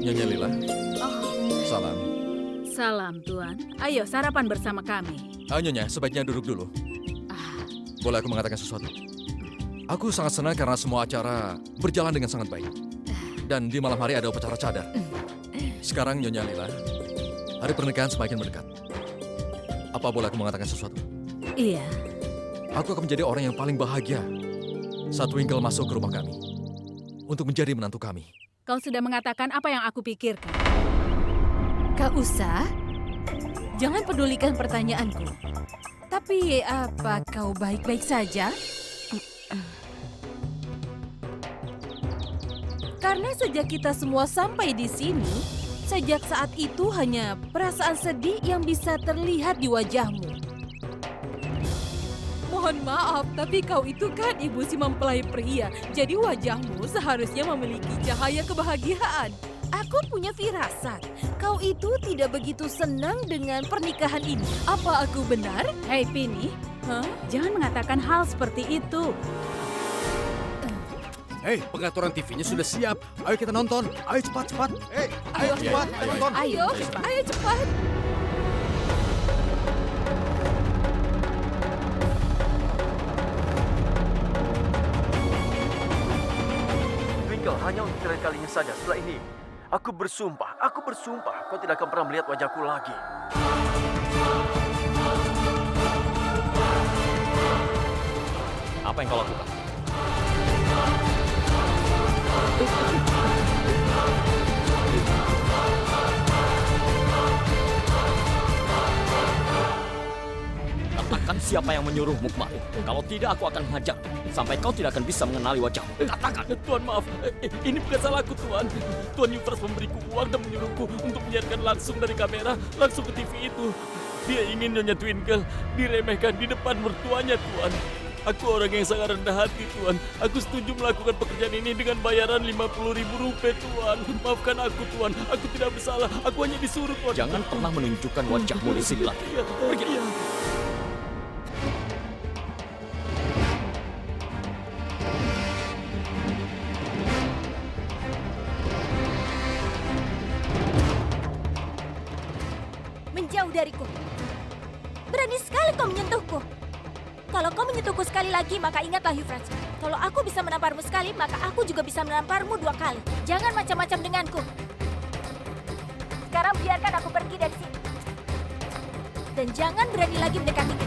Nyonya Lila, Oh, salam. salam Tuan. Ayo sarapan bersama kami. Nyonya, sebaiknya duduk dulu. Ah, Boleh aku mengatakan sesuatu? Aku sangat senang karena semua acara berjalan dengan sangat baik. Dan di malam hari ada upacara cadar. Sekarang Nyonya Lila, hari pernikahan semakin mendekat. Apa boleh aku mengatakan sesuatu? iya. Aku akan menjadi orang yang paling bahagia saat Twinkle masuk ke rumah kami. Untuk menjadi menantu kami. Kau sudah mengatakan apa yang aku pikirkan. Gak usah. Jangan pedulikan pertanyaanku. Tapi apa kau baik-baik saja? Karena sejak kita semua sampai di sini, sejak saat itu hanya perasaan sedih yang bisa terlihat di wajahmu. Mohon maaf, tapi kau itu kan ibu si mempelai pria. Jadi wajahmu seharusnya memiliki cahaya kebahagiaan. Aku punya firasat. Kau itu tidak begitu senang dengan pernikahan ini. Apa aku benar? Hei Pini, Hah? jangan mengatakan hal seperti itu. Hei, pengaturan TV-nya sudah siap. Ayo kita nonton. Ayo cepat. Hei, ayo cepat. Kita nonton. Ayo, ayo cepat. Twinkle, hanya untuk terakhir kalinya saja. Setelah ini, aku bersumpah kau tidak akan pernah melihat wajahku lagi. Apa yang kau lakukan? Katakan siapa yang menyuruhmu kemari. Kalau tidak, aku akan menghajar. Sampai kau tidak akan bisa mengenali wajahmu. Katakan. Tuan maaf, ini bukan salahku Tuan. Tuan Yufras memberiku uang dan menyuruhku untuk menyiarkan langsung dari kamera, langsung ke TV itu. Dia ingin Nyonya Twinkle diremehkan di depan mertuanya Tuan. Aku orang yang sangat rendah hati Tuan. Aku setuju melakukan pekerjaan ini dengan bayaran 50.000 rupiah Tuan. Maafkan aku Tuan, aku tidak bersalah. Aku hanya disuruh Tuan. Jangan pernah menunjukkan wajahmu di sini lagi. Pergi. Menjauh dariku. Berani sekali kau menyentuhku. Kalau kau menyentuhku sekali lagi, maka ingatlah Yufras. Kalau aku bisa menamparmu sekali, maka aku juga bisa menamparmu 2 kali. Jangan macam-macam denganku. Sekarang biarkan aku pergi dari sini. Dan jangan berani lagi mendekatiku.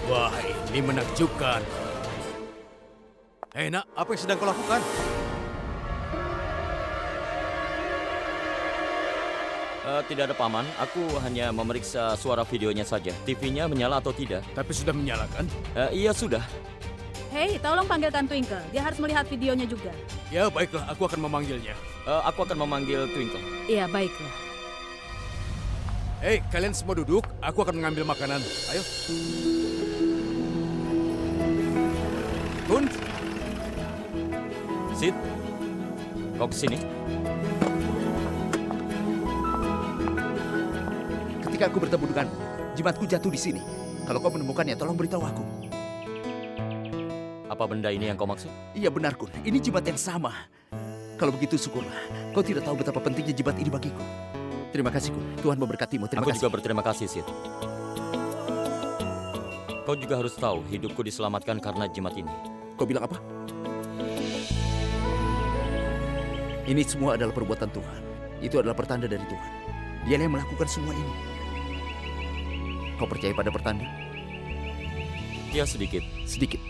Wah, ini menakjubkan. Hei nak, apa yang sedang kau lakukan? Tidak ada paman, aku hanya memeriksa suara videonya saja. TV-nya menyala atau tidak? Tapi sudah menyalakan? Iya sudah. Hei, tolong panggilkan Twinkle. Dia harus melihat videonya juga. Ya baiklah, aku akan memanggilnya. Aku akan memanggil Twinkle. Iya, baiklah. Hei, kalian semua duduk. Aku akan mengambil makanan. Ayo. Tun, Sid, kau kesini? Ketika aku bertemu dengan jimatku jatuh di sini. Kalau kau menemukannya, tolong beritahu aku. Apa benda ini yang kau maksud? Iya benar, Kun. Ini jimat yang sama. Kalau begitu, syukurlah. Kau tidak tahu betapa pentingnya jimat ini bagiku. Terima kasih, Kun. Tuhan memberkatimu. Terima Aku kasih. juga berterima kasih, Sid. Kau juga harus tahu, hidupku diselamatkan karena jimat ini. Kau bilang apa? Ini semua adalah perbuatan Tuhan. Itu adalah pertanda dari Tuhan. Dialah yang melakukan semua ini. Kau percaya pada pertanda? Ya sedikit. Sedikit.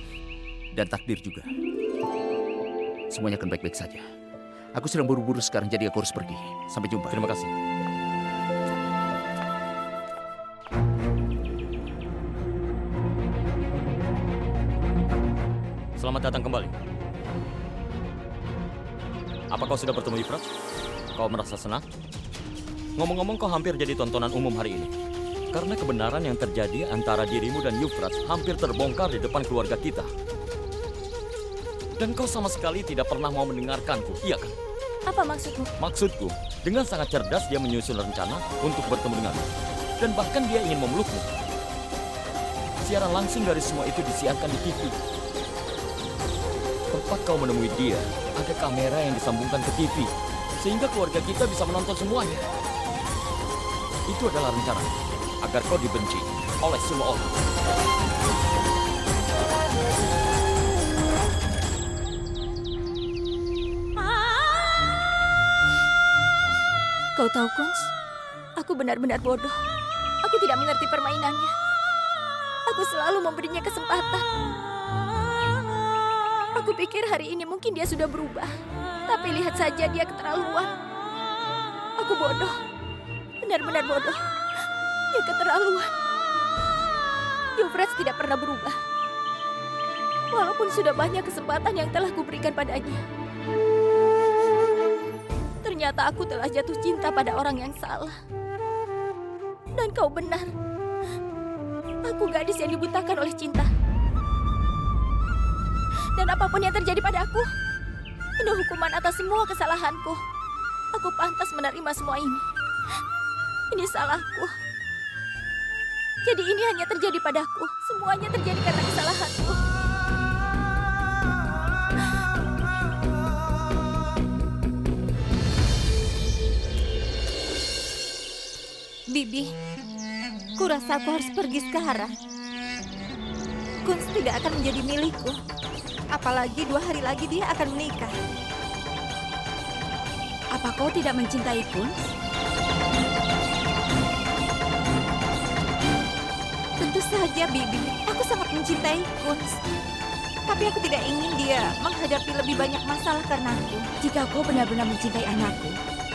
Dan takdir juga. Semuanya akan baik-baik saja. Aku sedang buru-buru sekarang, jadi aku harus pergi. Sampai jumpa. Terima kasih. Selamat datang kembali. Apa kau sudah bertemu Euphrates? Kau merasa senang? Ngomong-ngomong, kau hampir jadi tontonan umum hari ini. Karena kebenaran yang terjadi antara dirimu dan Euphrates hampir terbongkar di depan keluarga kita. Dan kau sama sekali tidak pernah mau mendengarkanku, iya kan? Apa maksudmu? Maksudku, dengan sangat cerdas dia menyusun rencana untuk bertemu denganmu. Dan bahkan dia ingin memelukmu. Siaran langsung dari semua itu disiarkan di TV. Tempat kau menemui dia, ada kamera yang disambungkan ke TV. Sehingga keluarga kita bisa menonton semuanya. Itu adalah rencana agar kau dibenci oleh semua orang. Kau tahu, Kunz? Aku benar-benar bodoh. Aku tidak mengerti permainannya. Aku selalu memberinya kesempatan. Aku pikir hari ini mungkin dia sudah berubah. Tapi lihat saja dia keterlaluan. Aku bodoh. Benar-benar bodoh. Dia keterlaluan. Euphrates tidak pernah berubah. Walaupun sudah banyak kesempatan yang telah kuberikan padanya. Ternyata aku telah jatuh cinta pada orang yang salah. Dan kau benar. Aku gadis yang dibutakan oleh cinta. Dan apapun yang terjadi padaku, ini hukuman atas semua kesalahanku. Aku pantas menerima semua ini. Ini salahku. Jadi ini hanya terjadi padaku. Semuanya terjadi karena kesalahanku. Bibi, kurasa aku harus pergi sekarang. Kunz tidak akan menjadi milikku. Apalagi 2 hari lagi dia akan menikah. Apa kau tidak mencintai Kunz? Tentu saja, Bibi. Aku sangat mencintai Kunz. Tapi aku tidak ingin dia menghadapi lebih banyak masalah karena aku. Jika kau benar-benar mencintai anakku,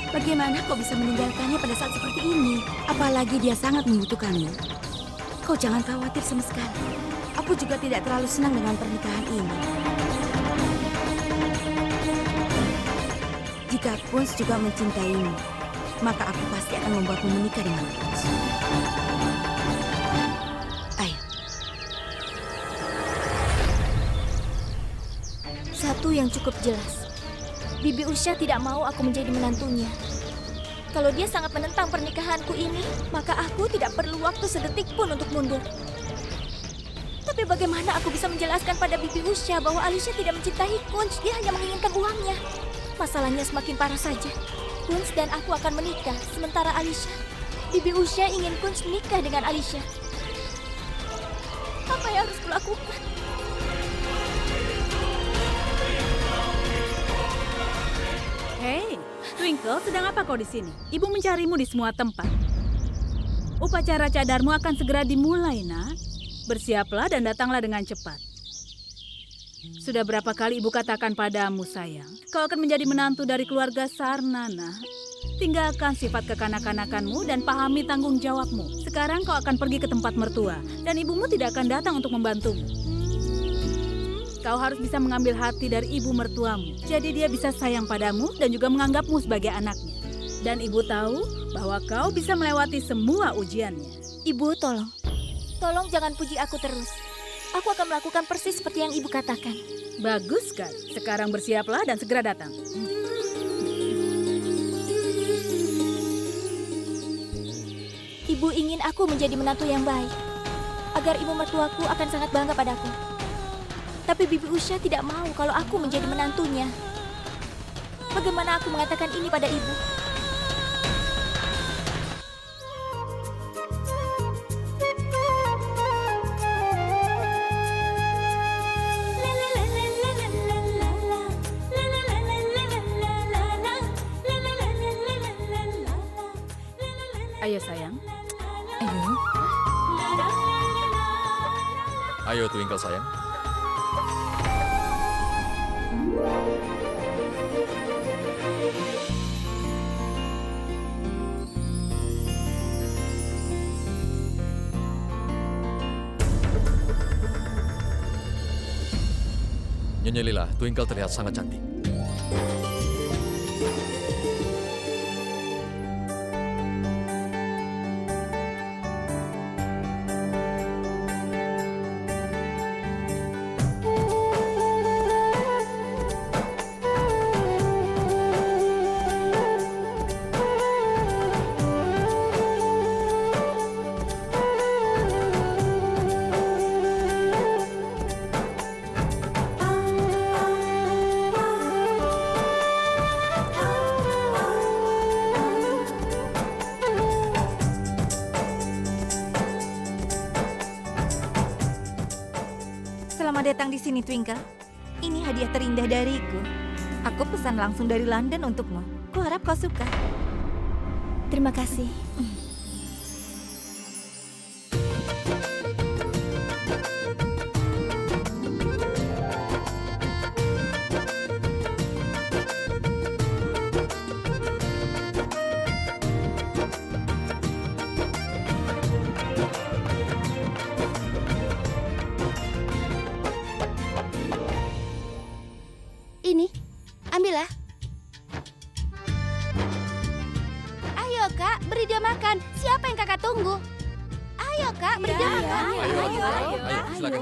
bagaimana kau bisa meninggalkannya pada saat seperti ini? Apalagi dia sangat membutuhkanmu. Kau jangan khawatir sama sekali. Aku juga tidak terlalu senang dengan pernikahan ini. Jika Kunz juga mencintaimu, maka aku pasti akan membuatmu menikah dengan Kunz. Ayo. Satu yang cukup jelas. Bibi Usha tidak mau aku menjadi menantunya. Kalau dia sangat menentang pernikahanku ini, maka aku tidak perlu waktu sedetik pun untuk mundur. Tapi bagaimana aku bisa menjelaskan pada Bibi Usha bahwa Alicia tidak mencintai Kunz, dia hanya menginginkan uangnya. Masalahnya semakin parah saja. Kunz dan aku akan menikah, sementara Alicia, Bibi Usha ingin Kunz menikah dengan Alicia. Apa yang harus kulakukan? Hei, Twinkle, sedang apa kau di sini? Ibu mencarimu di semua tempat. Upacara cadarmu akan segera dimulai, nak. Bersiaplah dan datanglah dengan cepat. Sudah berapa kali ibu katakan padamu, sayang, kau akan menjadi menantu dari keluarga Sarnana. Tinggalkan sifat kekanak-kanakanmu dan pahami tanggung jawabmu. Sekarang kau akan pergi ke tempat mertua, dan ibumu tidak akan datang untuk membantumu. Kau harus bisa mengambil hati dari ibu mertuamu. Jadi dia bisa sayang padamu dan juga menganggapmu sebagai anaknya. Dan ibu tahu bahwa kau bisa melewati semua ujiannya. Ibu, tolong. Tolong jangan puji aku terus. Aku akan melakukan persis seperti yang ibu katakan. Bagus sekali. Sekarang bersiaplah dan segera datang. Ibu ingin aku menjadi menantu yang baik. Agar ibu mertuaku akan sangat bangga padaku. Tapi Bibi Usha tidak mau kalau aku menjadi menantunya. Bagaimana aku mengatakan ini pada ibu? Ayo sayang. Ayo. Ayo Twinkle sayang. Nyonya Lila, Twinkle terlihat sangat cantik. Selamat datang di sini, Twinkle. Ini hadiah terindah dariku. Aku pesan langsung dari London untukmu. Kuharap kau suka. Terima kasih. Ini, ambillah. Ayo kak, beri dia makan. Siapa yang kakak tunggu? Ayo kak, beri dia makan. Ayo, silakan.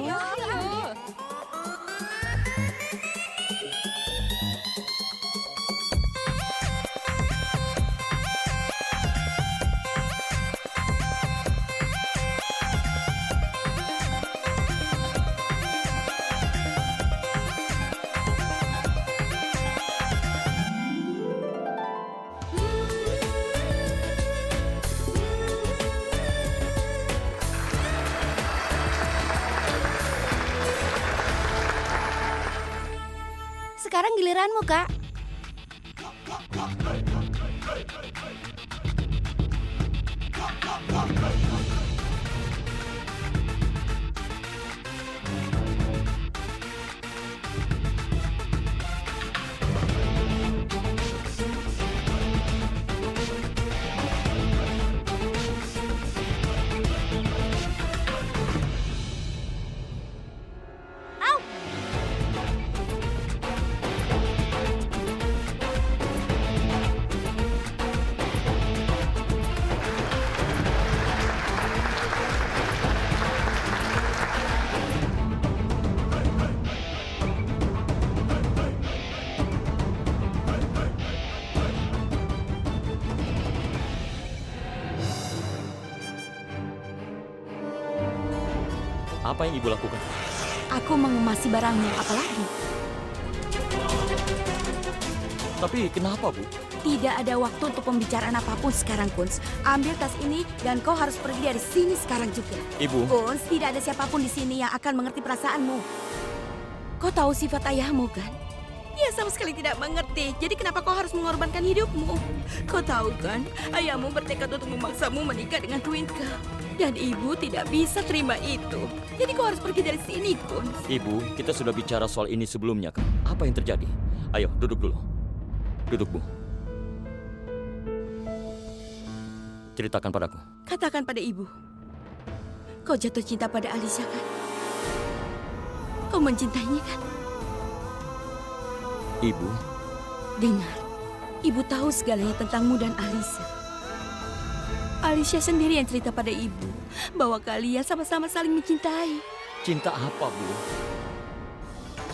Sekarang giliranmu, Kak. Apa yang ibu lakukan? Aku mengemasi barangmu, apalagi? Tapi kenapa, Bu? Tidak ada waktu untuk pembicaraan apapun sekarang, Kunz. Ambil tas ini dan kau harus pergi dari sini sekarang juga. Ibu. Kunz, tidak ada siapapun di sini yang akan mengerti perasaanmu. Kau tahu sifat ayahmu, kan? Dia sama sekali tidak mengerti. Jadi kenapa kau harus mengorbankan hidupmu? Kau tahu kan, ayahmu bertekad untuk memaksamu menikah dengan Twinkle. Dan ibu tidak bisa terima itu. Jadi kau harus pergi dari sini, Kunz. Ibu, kita sudah bicara soal ini sebelumnya, kan? Apa yang terjadi? Ayo, duduk dulu. Duduk, Bu. Ceritakan padaku. Katakan pada ibu. Kau jatuh cinta pada Alicia, kan? Kau mencintainya, kan? Ibu, Dengar, ibu tahu segalanya tentangmu dan Alicia. Alicia sendiri yang cerita pada ibu bahwa kalian sama-sama saling mencintai. cinta apa, Bu?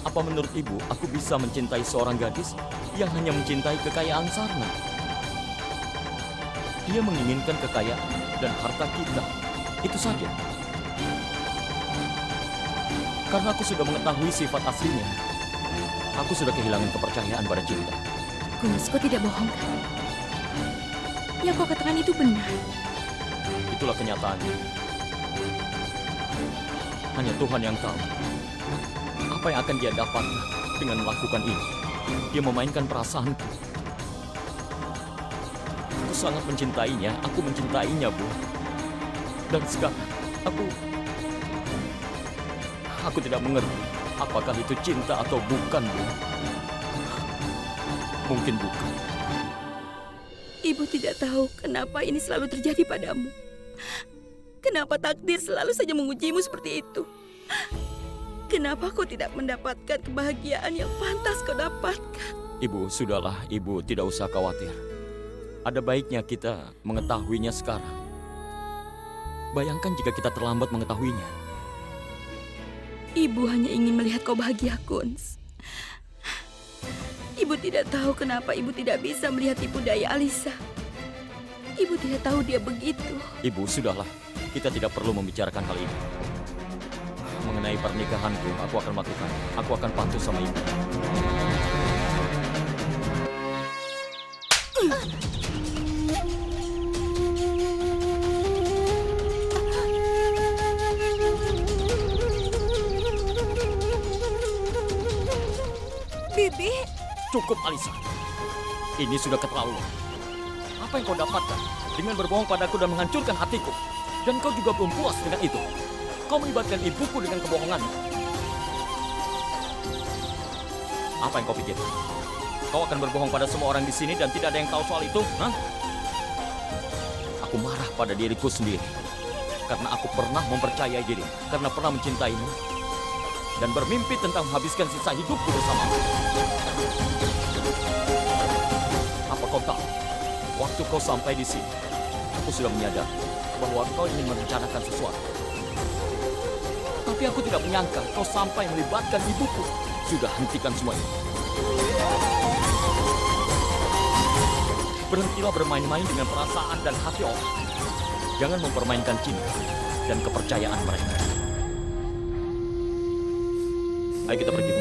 Apa menurut ibu, aku bisa mencintai seorang gadis yang hanya mencintai kekayaan Sarna? Dia menginginkan kekayaan dan harta kita. Itu saja. Karena aku sudah mengetahui sifat aslinya, aku sudah kehilangan kepercayaan pada cinta. Kunz, kau tidak bohong, kan? Yang kau katakan itu benar. Itulah kenyataannya. Hanya Tuhan yang tahu apa yang akan dia dapatkan dengan melakukan ini. Dia memainkan perasaanku. Aku sangat mencintainya. Aku mencintainya, Bu. Dan sekarang Aku tidak mengerti apakah itu cinta atau bukan, Bu. Mungkin bukan. Ibu tidak tahu kenapa ini selalu terjadi padamu. Kenapa takdir selalu saja mengujimu seperti itu? Kenapa kau tidak mendapatkan kebahagiaan yang pantas kau dapatkan? Ibu, sudahlah. Ibu tidak usah khawatir. Ada baiknya kita mengetahuinya sekarang. Bayangkan jika kita terlambat mengetahuinya. Ibu hanya ingin melihat kau bahagia, Kunz. Ibu tidak tahu kenapa ibu tidak bisa melihat ibu daya Alisa. Ibu tidak tahu dia begitu. Ibu, sudahlah. Kita tidak perlu membicarakan hal ini. Mengenai pernikahanku, aku akan melakukan. Aku akan patuh sama ibu. Bibi, Cukup, Alisa. Ini sudah keterlaluan. Apa yang kau dapatkan dengan berbohong padaku dan menghancurkan hatiku? Dan kau juga belum puas dengan itu. Kau melibatkan ibuku dengan kebohongan. Apa yang kau pikir? Kau akan berbohong pada semua orang di sini dan tidak ada yang tahu soal itu? Hah? Aku marah pada diriku sendiri. Karena aku pernah mempercayai diri. Karena pernah mencintaimu. Dan bermimpi tentang menghabiskan sisa hidupku bersamamu. Apa kau tahu? Waktu kau sampai di sini, aku sudah menyadari bahwa kau ingin merencanakan sesuatu. Tapi aku tidak menyangka kau sampai melibatkan ibuku. Sudah, hentikan semua ini. Berhentilah bermain-main dengan perasaan dan hati orang. Jangan mempermainkan cinta dan kepercayaan mereka. Ayo kita pergi.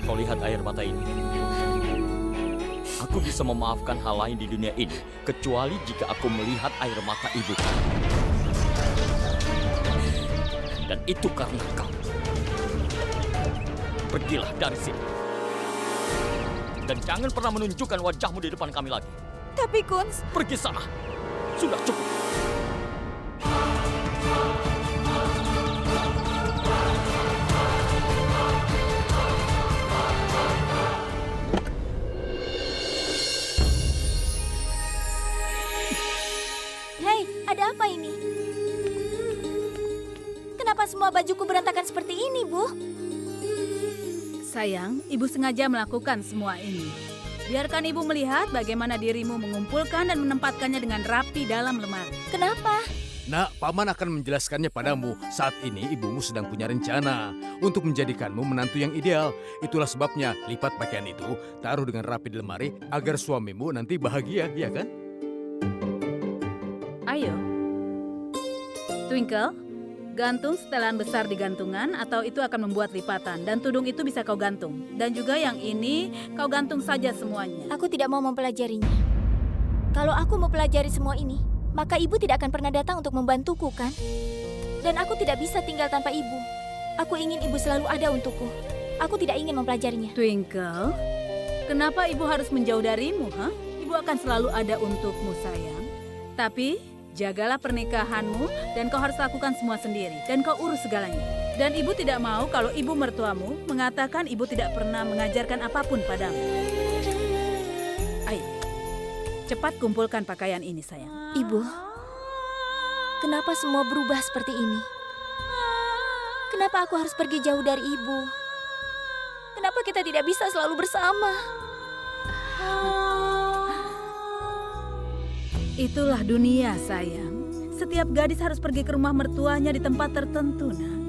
Kau lihat air mata ini. Aku bisa memaafkan hal lain di dunia ini, kecuali jika aku melihat air mata ibu. Dan itu karena kau. Pergilah dari sini. Dan jangan pernah menunjukkan wajahmu di depan kami lagi. Tapi Kunz, Pergi sana. Sudah cukup. hei, ada apa ini? Kenapa semua bajuku berantakan seperti ini, Bu? Sayang, ibu sengaja melakukan semua ini. Biarkan ibu melihat bagaimana dirimu mengumpulkan dan menempatkannya dengan rapi dalam lemari. Kenapa? Nak, Paman akan menjelaskannya padamu. Saat ini ibumu sedang punya rencana untuk menjadikanmu menantu yang ideal. Itulah sebabnya lipat pakaian itu, taruh dengan rapi di lemari agar suamimu nanti bahagia, ya kan? Ayo. Twinkle, gantung setelan besar di gantungan atau itu akan membuat lipatan. Dan tudung itu bisa kau gantung. Dan juga yang ini kau gantung saja semuanya. Aku tidak mau mempelajarinya. Kalau aku mempelajari semua ini, maka ibu tidak akan pernah datang untuk membantuku, kan? Dan aku tidak bisa tinggal tanpa ibu. Aku ingin ibu selalu ada untukku. Aku tidak ingin mempelajarinya. Twinkle, kenapa ibu harus menjauh darimu, ha? Ibu akan selalu ada untukmu, sayang. Tapi jagalah pernikahanmu dan kau harus lakukan semua sendiri. Dan kau urus segalanya. Dan ibu tidak mau kalau ibu mertuamu mengatakan ibu tidak pernah mengajarkan apapun padamu. Ayo, cepat kumpulkan pakaian ini, sayang. Ibu, kenapa semua berubah seperti ini? Kenapa aku harus pergi jauh dari ibu? Kenapa kita tidak bisa selalu bersama? Itulah dunia, sayang. Setiap gadis harus pergi ke rumah mertuanya di tempat tertentu, nak.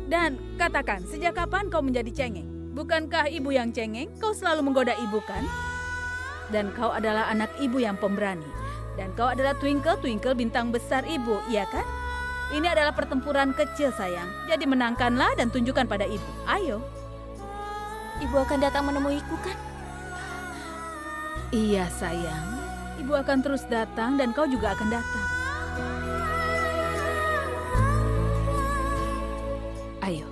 Dan katakan, sejak kapan kau menjadi cengeng? Bukankah ibu yang cengeng? Kau selalu menggoda ibu, kan? Dan kau adalah anak ibu yang pemberani. Dan kau adalah Twinkle bintang besar ibu, iya kan? Ini adalah pertempuran kecil, sayang. Jadi menangkanlah dan tunjukkan pada ibu. Ayo. Ibu akan datang menemuiku, kan? Iya, sayang. Ibu akan terus datang dan kau juga akan datang. Ayo,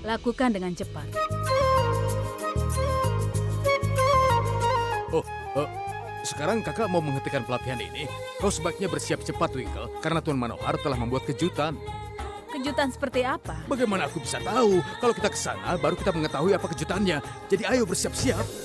lakukan dengan cepat. Oh, Sekarang kakak mau menghentikan pelatihan ini. Kau sebaiknya bersiap cepat, Twinkle, karena Tuan Manohar telah membuat kejutan. Kejutan seperti apa? Bagaimana aku bisa tahu? Kalau kita ke sana, baru kita mengetahui apa kejutannya. Jadi ayo bersiap-siap.